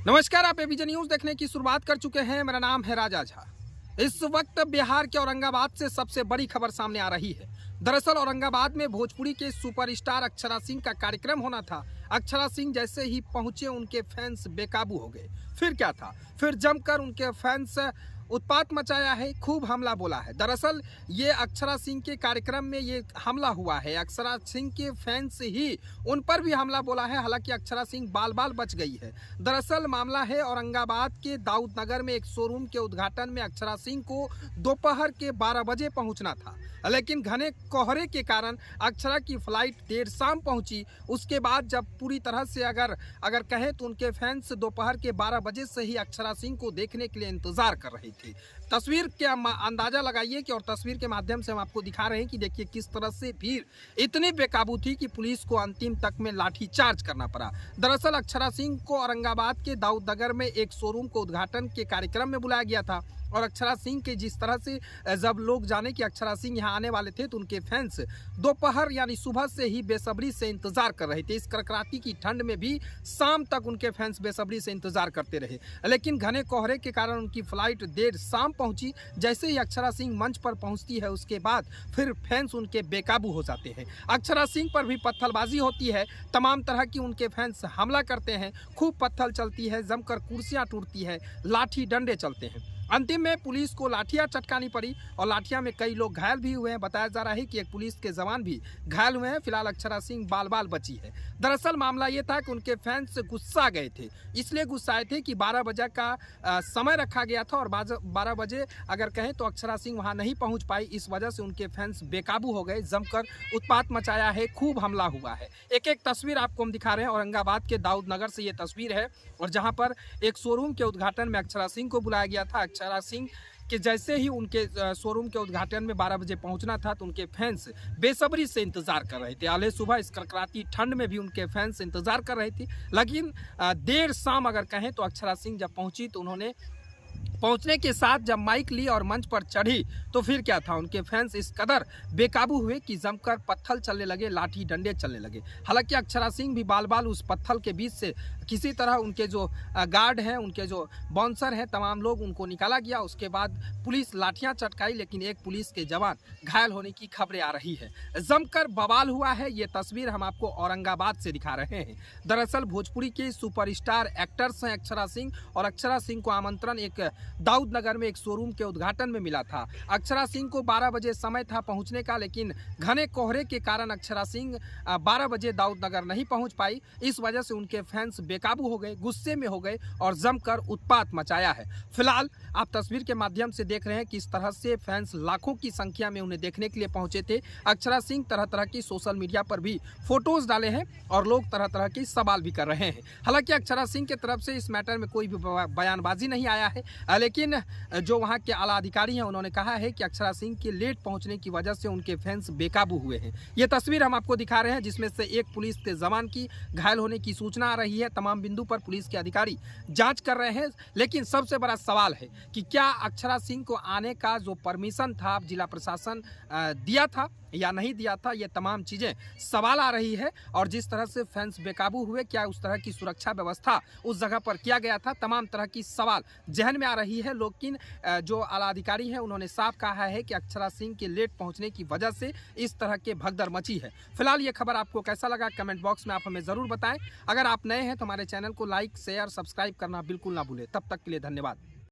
नमस्कार, आप ABP news देखने की शुरुआत कर चुके हैं। मेरा नाम है राजा झा। इस वक्त बिहार के औरंगाबाद से सबसे बड़ी खबर सामने आ रही है। दरअसल औरंगाबाद में भोजपुरी के सुपरस्टार अक्षरा सिंह का कार्यक्रम होना था। अक्षरा सिंह जैसे ही पहुंचे उनके फैंस बेकाबू हो गए। फिर क्या था, फिर जमकर उनके फैंस उत्पात मचाया है, खूब हमला बोला है। दरअसल ये अक्षरा सिंह के कार्यक्रम में ये हमला हुआ है। अक्षरा सिंह के फैंस ही उन पर भी हमला बोला है। हालांकि अक्षरा सिंह बाल बाल बच गई है। दरअसल मामला है औरंगाबाद के दाऊद नगर में एक शोरूम के उद्घाटन में अक्षरा सिंह को दोपहर के 12 बजे पहुंचना था, लेकिन घने कोहरे के कारण अक्षरा की फ्लाइट देर शाम पहुंची। उसके बाद जब पूरी तरह से अगर कहें तो उनके फैंस दोपहर के 12 बजे से ही अक्षरा सिंह को देखने के लिए इंतजार कर रहे थे। तस्वीर के अंदाजा लगाइए कि और तस्वीर के माध्यम से हम आपको दिखा रहे हैं कि देखिए किस तरह से भीड़ इतनी बेकाबू थी कि पुलिस को अंतिम तक में लाठीचार्ज करना पड़ा। दरअसल अक्षरा सिंह को औरंगाबाद के दाऊद नगर में एक शोरूम को उद्घाटन के कार्यक्रम में बुलाया गया था और अक्षरा सिंह के जिस तरह से जब लोग जाने कि अक्षरा सिंह यहाँ आने वाले थे तो उनके फैंस दोपहर यानी सुबह से ही बेसब्री से इंतजार कर रहे थे। इस कड़कड़ाती की ठंड में भी शाम तक उनके फैंस बेसब्री से इंतजार करते रहे, लेकिन घने कोहरे के कारण उनकी फ्लाइट देर शाम पहुंची। जैसे ही अक्षरा सिंह मंच पर पहुंचती है उसके बाद फिर फैंस उनके बेकाबू हो जाते हैं। अक्षरा सिंह पर भी पत्थरबाजी होती है, तमाम तरह की उनके फैंस हमला करते हैं, खूब पत्थर चलती है, जमकर कुर्सियां टूटती है, लाठी डंडे चलते हैं। अंतिम में पुलिस को लाठियां चटकानी पड़ी और लाठियां में कई लोग घायल भी हुए हैं। बताया जा रहा है कि एक पुलिस के जवान भी घायल हुए हैं। फिलहाल अक्षरा सिंह बाल बाल बची है। दरअसल मामला ये था कि उनके फैंस गुस्सा गए थे, इसलिए गुस्साए थे कि 12 बजे का समय रखा गया था और 12 बजे अगर कहें तो अक्षरा सिंह वहां नहीं पहुंच पाई। इस वजह से उनके फैंस बेकाबू हो गए, जमकर उत्पात मचाया है, खूब हमला हुआ है। एक एक तस्वीर आपको हम दिखा रहे हैं। औरंगाबाद के दाऊद नगर से ये तस्वीर है और जहां पर एक शोरूम के उद्घाटन में अक्षरा सिंह को बुलाया गया था। अक्षरा सिंह के जैसे ही उनके शोरूम के उद्घाटन में 12 बजे पहुंचना था तो उनके फैंस बेसब्री से इंतजार कर रहे थे। आले सुबह इस कड़कड़ाती ठंड में भी उनके फैंस इंतजार कर रहे थे, लेकिन देर शाम अगर कहें तो अक्षरा सिंह जब पहुंची तो उन्होंने पहुंचने के साथ जब माइक ली और मंच पर चढ़ी तो फिर क्या था, उनके फैंस इस कदर बेकाबू हुए कि जमकर पत्थर चलने लगे, लाठी डंडे चलने लगे। हालांकि अक्षरा सिंह भी बाल बाल उस पत्थर के बीच से किसी तरह उनके जो गार्ड हैं, उनके जो बाउंसर हैं, तमाम लोग उनको निकाला गया। उसके बाद पुलिस लाठियां चटकाई, लेकिन एक पुलिस के जवान घायल होने की खबरें आ रही है। जमकर बवाल हुआ है। ये तस्वीर हम आपको औरंगाबाद से दिखा रहे हैं। दरअसल भोजपुरी के सुपरस्टार एक्टर्स हैं अक्षरा सिंह और अक्षरा सिंह को आमंत्रण एक दाऊद नगर में एक शोरूम के उद्घाटन में मिला था। अक्षरा सिंह को 12 बजे समय था पहुंचने का, लेकिन घने कोहरे के कारण अक्षरा सिंह 12 बजे दाऊद नगर नहीं पहुंच पाई। इस वजह से उनके फैंस बेकाबू हो गए, गुस्से में हो गए और जमकर उत्पात मचाया है। फिलहाल आप तस्वीर के माध्यम से देख रहे हैं कि इस तरह से फैंस लाखों की संख्या में उन्हें देखने के लिए पहुंचे थे। अक्षरा सिंह तरह तरह की सोशल मीडिया पर भी फोटोज डाले हैं और लोग तरह तरह के सवाल भी कर रहे हैं। हालांकि अक्षरा सिंह की तरफ से इस मैटर में कोई भी बयानबाजी नहीं आया है, लेकिन जो वहां के आला अधिकारी हैं उन्होंने कहा है कि अक्षरा सिंह के लेट पहुंचने की वजह से उनके फैंस बेकाबू हुए हैं। ये तस्वीर हम आपको दिखा रहे हैं जिसमें से एक पुलिस के जवान की घायल होने की सूचना आ रही है। तमाम बिंदु पर पुलिस के अधिकारी जांच कर रहे हैं, लेकिन सबसे बड़ा सवाल है कि क्या अक्षरा सिंह को आने का जो परमिशन था जिला प्रशासन दिया था या नहीं दिया था, ये तमाम चीजें सवाल आ रही है। और जिस तरह से फैंस बेकाबू हुए, क्या उस तरह की सुरक्षा व्यवस्था उस जगह पर किया गया था, तमाम तरह की सवाल जहन में आ रही है। लेकिन जो आला अधिकारी हैं उन्होंने साफ कहा है कि अक्षरा सिंह के लेट पहुंचने की वजह से इस तरह के भगदड़ मची है। फिलहाल ये खबर आपको कैसा लगा कमेंट बॉक्स में आप हमें जरूर बताएं। अगर आप नए हैं तो हमारे चैनल को लाइक शेयर सब्सक्राइब करना बिल्कुल ना भूलें। तब तक के लिए धन्यवाद।